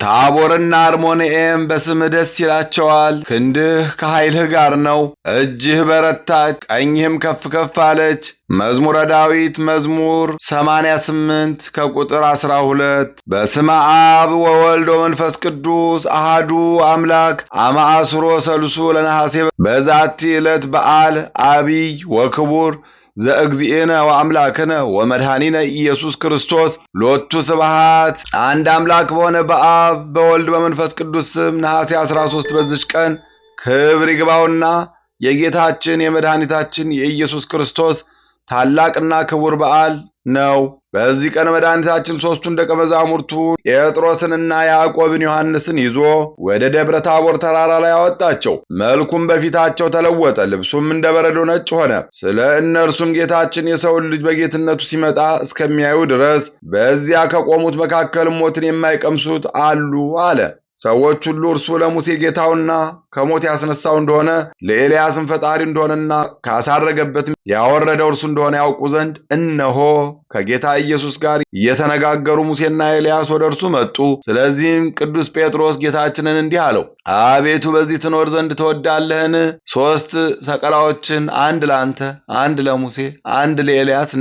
ታቦርና አርሞንዔም በስምህ ደስ ይላቸዋል። ክንድህ ከኃይልህ ጋር ነው። እጅህ በረታች፣ ቀኝህም ከፍ ከፍ አለች። መዝሙረ ዳዊት መዝሙር 88 ከቁጥር 12። በስመ አብ ወወልድ ወመንፈስ ቅዱስ አሃዱ አምላክ አማአስሮ ሰልሱ ለነሐሴ በዛቲ ዕለት በዓል አቢይ ወክቡር ዘእግዚእነ ወአምላክነ ወመድኃኒነ ኢየሱስ ክርስቶስ ሎቱ ስብሐት። አንድ አምላክ በሆነ በአብ በወልድ በመንፈስ ቅዱስ ስም ነሐሴ 13 በዚች ቀን ክብር ይግባውና የጌታችን የመድኃኒታችን የኢየሱስ ክርስቶስ ታላቅና ክቡር በዓል ነው። በዚህ ቀን መድኃኒታችን ሦስቱን ደቀ መዛሙርቱን ጴጥሮስንና ያዕቆብን ዮሐንስን ይዞ ወደ ደብረ ታቦር ተራራ ላይ አወጣቸው። መልኩም በፊታቸው ተለወጠ፣ ልብሱም እንደ በረዶ ነጭ ሆነ። ስለ እነርሱም ጌታችን የሰውን ልጅ በጌትነቱ ሲመጣ እስከሚያዩ ድረስ በዚያ ከቆሙት መካከል ሞትን የማይቀምሱት አሉ አለ። ሰዎች ሁሉ እርሱ ለሙሴ ጌታውና ከሞት ያስነሳው እንደሆነ ለኤልያስም ፈጣሪ እንደሆነና ካሳረገበትም ያወረደው እርሱ እንደሆነ ያውቁ ዘንድ እነሆ ከጌታ ኢየሱስ ጋር እየተነጋገሩ ሙሴና ኤልያስ ወደ እርሱ መጡ። ስለዚህም ቅዱስ ጴጥሮስ ጌታችንን እንዲህ አለው፣ አቤቱ በዚህ ትኖር ዘንድ ትወዳለህን? 3 ሰቀላዎችን አንድ ላንተ፣ አንድ ለሙሴ፣ አንድ ለኤልያስ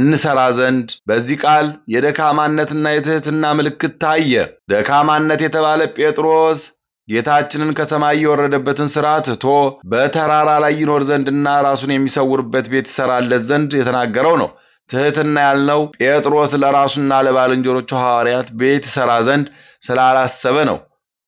እንሰራ ዘንድ። በዚህ ቃል የደካማነትና የትሕትና ምልክት ታየ። ደካማነት የተባለ ጴጥሮስ ጌታችንን ከሰማይ የወረደበትን ሥራ ትቶ በተራራ ላይ ይኖር ዘንድና ራሱን የሚሰውርበት ቤት ይሠራለት ዘንድ የተናገረው ነው። ትሕትና ያልነው ጴጥሮስ ለራሱና ለባልንጀሮቹ ሐዋርያት ቤት ይሠራ ዘንድ ስላላሰበ ነው።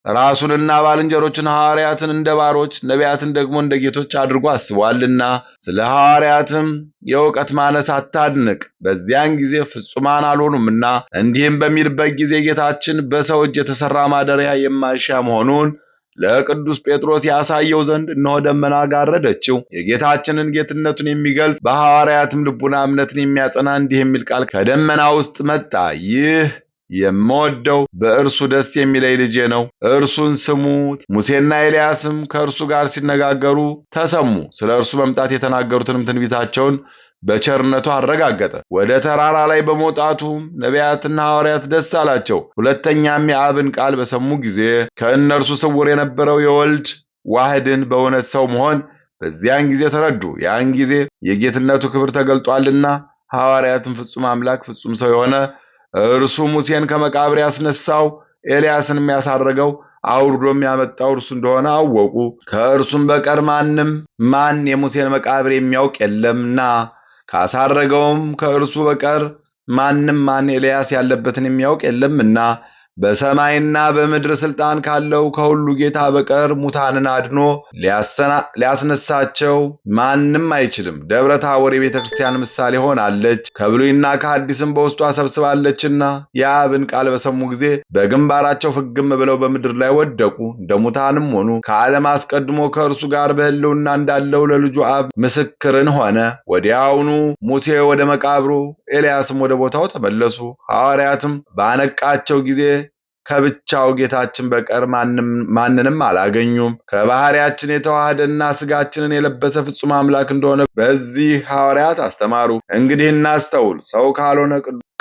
ራሱንና ባልንጀሮቹን ሐዋርያትን እንደ ባሮች፣ ነቢያትን ደግሞ እንደ ጌቶች አድርጎ አስቧልና። ስለ ሐዋርያትም የእውቀት ማነስ አታድንቅ፣ በዚያን ጊዜ ፍጹማን አልሆኑምና። እንዲህም በሚልበት ጊዜ ጌታችን በሰው እጅ የተሠራ ማደሪያ የማይሻ መሆኑን ለቅዱስ ጴጥሮስ ያሳየው ዘንድ እነሆ ደመና ጋረደችው። የጌታችንን ጌትነቱን የሚገልጽ በሐዋርያትም ልቡና እምነትን የሚያጸና እንዲህ የሚል ቃል ከደመና ውስጥ መጣ። ይህ የምወደው በእርሱ ደስ የሚለኝ ልጄ ነው፣ እርሱን ስሙት። ሙሴና ኤልያስም ከእርሱ ጋር ሲነጋገሩ ተሰሙ። ስለ እርሱ መምጣት የተናገሩትንም ትንቢታቸውን በቸርነቱ አረጋገጠ። ወደ ተራራ ላይ በመውጣቱም ነቢያትና ሐዋርያት ደስ አላቸው። ሁለተኛም የአብን ቃል በሰሙ ጊዜ ከእነርሱ ስውር የነበረው የወልድ ዋህድን በእውነት ሰው መሆን በዚያን ጊዜ ተረዱ። ያን ጊዜ የጌትነቱ ክብር ተገልጧልና ሐዋርያትም ፍጹም አምላክ ፍጹም ሰው የሆነ እርሱ ሙሴን ከመቃብር ያስነሳው ኤልያስንም ያሳረገው አውርዶም ያመጣው እርሱ እንደሆነ አወቁ። ከእርሱም በቀር ማን የሙሴን መቃብር የሚያውቅ የለምና ካሳረገውም ከእርሱ በቀር ማን ኤልያስ ያለበትን የሚያውቅ የለምና በሰማይና በምድር ሥልጣን ካለው ከሁሉ ጌታ በቀር ሙታንን አድኖ ሊያስነሳቸው ማንም አይችልም። ደብረ ታቦር የቤተ ክርስቲያን ምሳሌ ሆናለች፣ ከብሉይና ከሐዲስም በውስጧ ሰብስባለችና። የአብን ቃል በሰሙ ጊዜ በግንባራቸው ፍግም ብለው በምድር ላይ ወደቁ፣ እንደ ሙታንም ሆኑ። ከዓለም አስቀድሞ ከእርሱ ጋር በሕልውና እንዳለው ለልጁ አብ ምስክርን ሆነ። ወዲያውኑ ሙሴ ወደ መቃብሩ፣ ኤልያስም ወደ ቦታው ተመለሱ። ሐዋርያትም ባነቃቸው ጊዜ ከብቻው ጌታችን በቀር ማንንም አላገኙም። ከባህሪያችን የተዋሃደና ሥጋችንን የለበሰ ፍጹም አምላክ እንደሆነ በዚህ ሐዋርያት አስተማሩ። እንግዲህ እናስተውል። ሰው ካልሆነ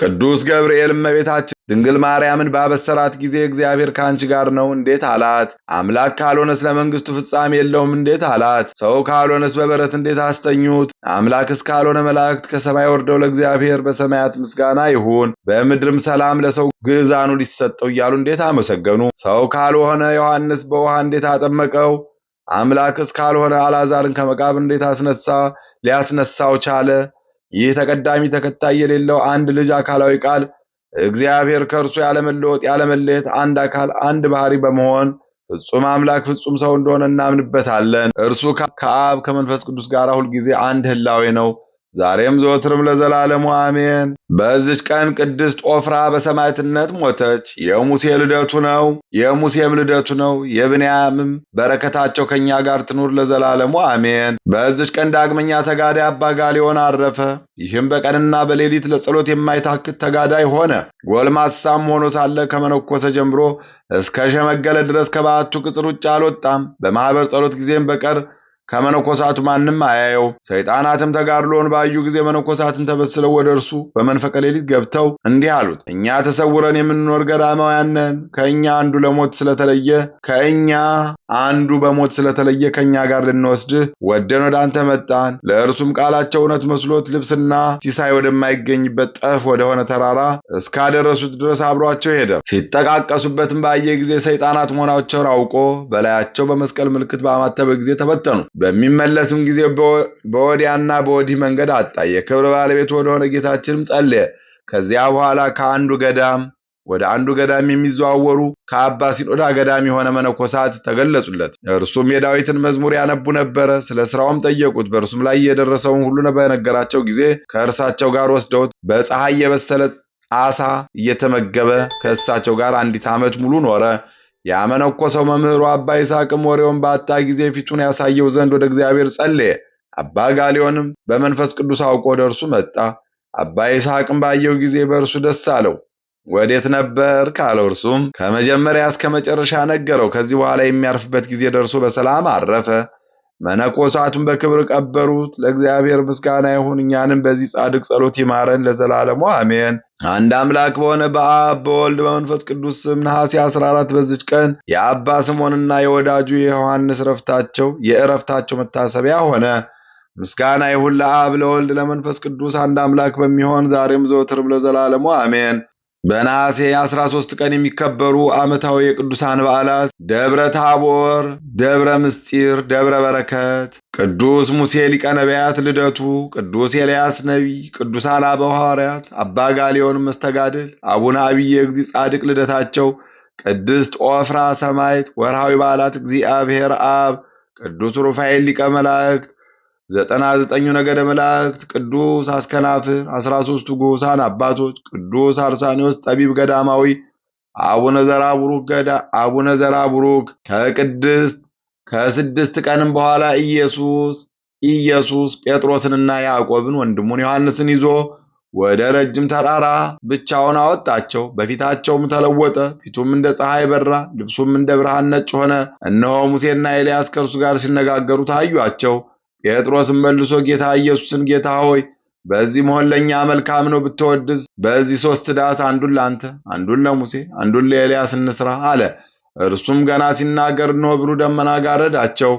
ቅዱስ ገብርኤል እመቤታችን ድንግል ማርያምን ባበሰራት ጊዜ እግዚአብሔር ከአንቺ ጋር ነው እንዴት አላት? አምላክ ካልሆነስ ለመንግሥቱ ፍጻሜ የለውም እንዴት አላት? ሰው ካልሆነስ በበረት እንዴት አስተኙት? አምላክስ ካልሆነ መላእክት ከሰማይ ወርደው ለእግዚአብሔር በሰማያት ምስጋና ይሁን፣ በምድርም ሰላም ለሰው ግዕዛኑ ሊሰጠው እያሉ እንዴት አመሰገኑ? ሰው ካልሆነ ዮሐንስ በውሃ እንዴት አጠመቀው? አምላክስ ካልሆነ አልዓዛርን ከመቃብር እንዴት ሊያስነሳው ቻለ? ይህ ተቀዳሚ ተከታይ የሌለው አንድ ልጅ አካላዊ ቃል እግዚአብሔር ከእርሱ ያለመለወጥ ያለመለየት አንድ አካል አንድ ባህሪ በመሆን ፍጹም አምላክ ፍጹም ሰው እንደሆነ እናምንበታለን። እርሱ ከአብ ከመንፈስ ቅዱስ ጋር ሁልጊዜ አንድ ህላዌ ነው፣ ዛሬም ዘወትርም ለዘላለሙ አሜን። በዚች ቀን ቅድስት ዖፍራ በሰማዕትነት ሞተች። የሙሴም ልደቱ ነው። የብንያምም በረከታቸው ከኛ ጋር ትኑር ለዘላለሙ አሜን። በዚች ቀን ዳግመኛ ተጋዳይ አባ ጋልዮን አረፈ። ይህም በቀንና በሌሊት ለጸሎት የማይታክት ተጋዳይ ሆነ። ጎልማሳም ሆኖ ሳለ ከመነኮሰ ጀምሮ እስከ ሸመገለ ድረስ ከበዓቱ ቅጽር ውጭ አልወጣም። በማኅበር ጸሎት ጊዜም በቀር ከመነኮሳቱ ማንም አያየው። ሰይጣናትም ተጋድሎን ባዩ ጊዜ መነኮሳትን ተበስለው ወደ እርሱ በመንፈቀ ሌሊት ገብተው እንዲህ አሉት፣ እኛ ተሰውረን የምንኖር ገዳማውያን ነን። ከእኛ አንዱ በሞት ስለተለየ ከእኛ ጋር ልንወስድህ ወደን ወደ አንተ መጣን። ለእርሱም ቃላቸው እውነት መስሎት ልብስና ሲሳይ ወደማይገኝበት ጠፍ ወደሆነ ተራራ እስካደረሱት ድረስ አብሯቸው ሄደ። ሲጠቃቀሱበትም ባየ ጊዜ ሰይጣናት መሆናቸውን አውቆ በላያቸው በመስቀል ምልክት ባማተበ ጊዜ ተበተኑ። በሚመለስም ጊዜ በወዲያና በወዲህ መንገድ አጣ። የክብር ባለቤት ወደሆነ ጌታችንም ጸለየ። ከዚያ በኋላ ከአንዱ ገዳም ወደ አንዱ ገዳም የሚዘዋወሩ ከአባ ሲኖዳ ገዳም የሆነ መነኮሳት ተገለጹለት። እርሱም የዳዊትን መዝሙር ያነቡ ነበረ። ስለ ሥራውም ጠየቁት። በእርሱም ላይ የደረሰውን ሁሉ በነገራቸው ጊዜ ከእርሳቸው ጋር ወስደውት በፀሐይ የበሰለ ዓሣ እየተመገበ ከእሳቸው ጋር 1 ዓመት ሙሉ ኖረ። ያመነኮሰው መምህሩ አባ ይስሐቅም ወሬውን ባጣ ጊዜ ፊቱን ያሳየው ዘንድ ወደ እግዚአብሔር ጸለየ። አባ ጋሊዮንም በመንፈስ ቅዱስ አውቆ ወደ እርሱ መጣ። አባ ይስሐቅም ባየው ጊዜ በእርሱ ደስ አለው። ወዴት ነበር ካለው፣ እርሱም ከመጀመሪያ እስከ መጨረሻ ነገረው። ከዚህ በኋላ የሚያርፍበት ጊዜ ደርሶ በሰላም አረፈ። መነኮሳቱን በክብር ቀበሩት። ለእግዚአብሔር ምስጋና ይሁን፣ እኛንም በዚህ ጻድቅ ጸሎት ይማረን ለዘላለሙ አሜን። አንድ አምላክ በሆነ በአብ በወልድ በመንፈስ ቅዱስ ስም ነሐሴ 14 በዚች ቀን የአባ ስምዖንና የወዳጁ የዮሐንስ የዕረፍታቸው መታሰቢያ ሆነ። ምስጋና ይሁን ለአብ ለወልድ ለመንፈስ ቅዱስ አንድ አምላክ በሚሆን ዛሬም ዘወትርም ለዘላለሙ አሜን። በነሐሴ 13 ቀን የሚከበሩ ዓመታዊ የቅዱሳን በዓላት ደብረ ታቦር፣ ደብረ ምስጢር፣ ደብረ በረከት፣ ቅዱስ ሙሴ ሊቀ ነቢያት ልደቱ፣ ቅዱስ ኤልያስ ነቢይ፣ ቅዱሳን አበው ሐዋርያት፣ አባ ጋሊዮን መስተጋድል፣ አቡነ አብየ እግዚእ ጻድቅ ልደታቸው፣ ቅድስት ዖፍራ ሰማዕት። ወርሃዊ በዓላት እግዚአብሔር አብ፣ ቅዱስ ሩፋኤል ሊቀ መላእክት፣ 99ኙ ነገደ መላእክት፣ ቅዱስ አስከናፍር፣ 13ቱ ጉሳን አባቶች፣ ቅዱስ አርሳኒዎስ ጠቢብ ገዳማዊ፣ አቡነ ዘራቡሩክ። ከስድስት ቀንም በኋላ ኢየሱስ ጴጥሮስንና ያዕቆብን ወንድሙን ዮሐንስን ይዞ ወደ ረጅም ተራራ ብቻውን አወጣቸው። በፊታቸውም ተለወጠ። ፊቱም እንደ ፀሐይ በራ፣ ልብሱም እንደ ብርሃን ነጭ ሆነ። እነሆ ሙሴና ኤልያስ ከእርሱ ጋር ሲነጋገሩ ታዩአቸው። ጴጥሮስም መልሶ ጌታ ኢየሱስን፣ ጌታ ሆይ በዚህ መሆን ለእኛ መልካም ነው። ብትወድስ በዚህ 3 ዳስ አንዱን ለአንተ፣ አንዱን ለሙሴ፣ አንዱን ለኤልያስ እንስራ አለ። እርሱም ገና ሲናገር እነሆ ብሩህ ደመና ጋረዳቸው።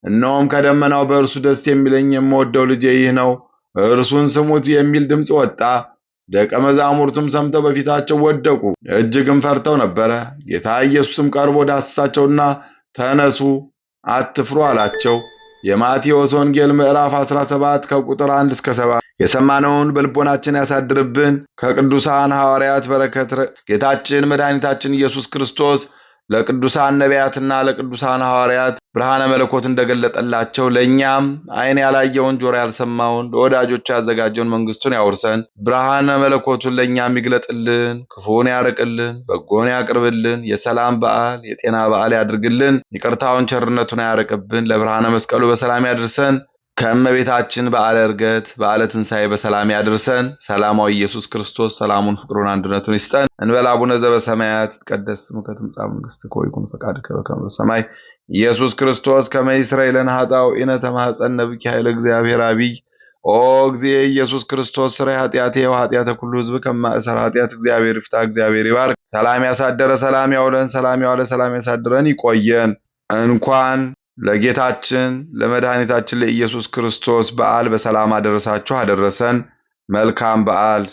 እነሆም ከደመናው በእርሱ ደስ የሚለኝ የምወደው ልጄ ይህ ነው፣ እርሱን ስሙት የሚል ድምፅ ወጣ። ደቀ መዛሙርቱም ሰምተው በፊታቸው ወደቁ፣ እጅግም ፈርተው ነበረ። ጌታ ኢየሱስም ቀርቦ ዳሰሳቸውና ተነሱ፣ አትፍሩ አላቸው። የማቴዎስ ወንጌል ምዕራፍ 17 ከቁጥር 1 እስከ 7። የሰማነውን በልቦናችን ያሳድርብን። ከቅዱሳን ሐዋርያት በረከት ጌታችን መድኃኒታችን ኢየሱስ ክርስቶስ ለቅዱሳን ነቢያትና ለቅዱሳን ሐዋርያት ብርሃነ መለኮት እንደገለጠላቸው ለእኛም ዓይን ያላየውን ጆሮ ያልሰማውን ለወዳጆቹ ያዘጋጀውን መንግሥቱን ያውርሰን። ብርሃነ መለኮቱን ለእኛም ይግለጥልን፣ ክፉን ያርቅልን፣ በጎን ያቅርብልን። የሰላም በዓል የጤና በዓል ያድርግልን። ይቅርታውን ቸርነቱን ያርቅብን። ለብርሃነ መስቀሉ በሰላም ያድርሰን። ከእመቤታችን በዓለ ዕርገት በዓለ ትንሣኤ በሰላም ያድርሰን። ሰላማዊ ኢየሱስ ክርስቶስ ሰላሙን፣ ፍቅሩን፣ አንድነቱን ይስጠን። እንበል አቡነ ዘበሰማያት ይትቀደስ ስምከ ትምጻእ መንግሥትከ ወይኩን ፈቃድከ በከመ በሰማይ ኢየሱስ ክርስቶስ ከመ ይስረይ ለነ ኃጣውኢነ ተማኅፀነ ብኪ ኃይለ እግዚአብሔር አብይ ኦ እግዚእ ኢየሱስ ክርስቶስ ስራይ ኃጢአቴ ወኃጢአተ ኩሉ ሕዝብ ከማእሰር ኃጢአት እግዚአብሔር ይፍታ። እግዚአብሔር ይባርክ። ሰላም ያሳደረ ሰላም ያውለን፣ ሰላም ያዋለ ሰላም ያሳድረን፣ ይቆየን። እንኳን ለጌታችን ለመድኃኒታችን ለኢየሱስ ክርስቶስ በዓል በሰላም አደረሳችሁ አደረሰን። መልካም በዓል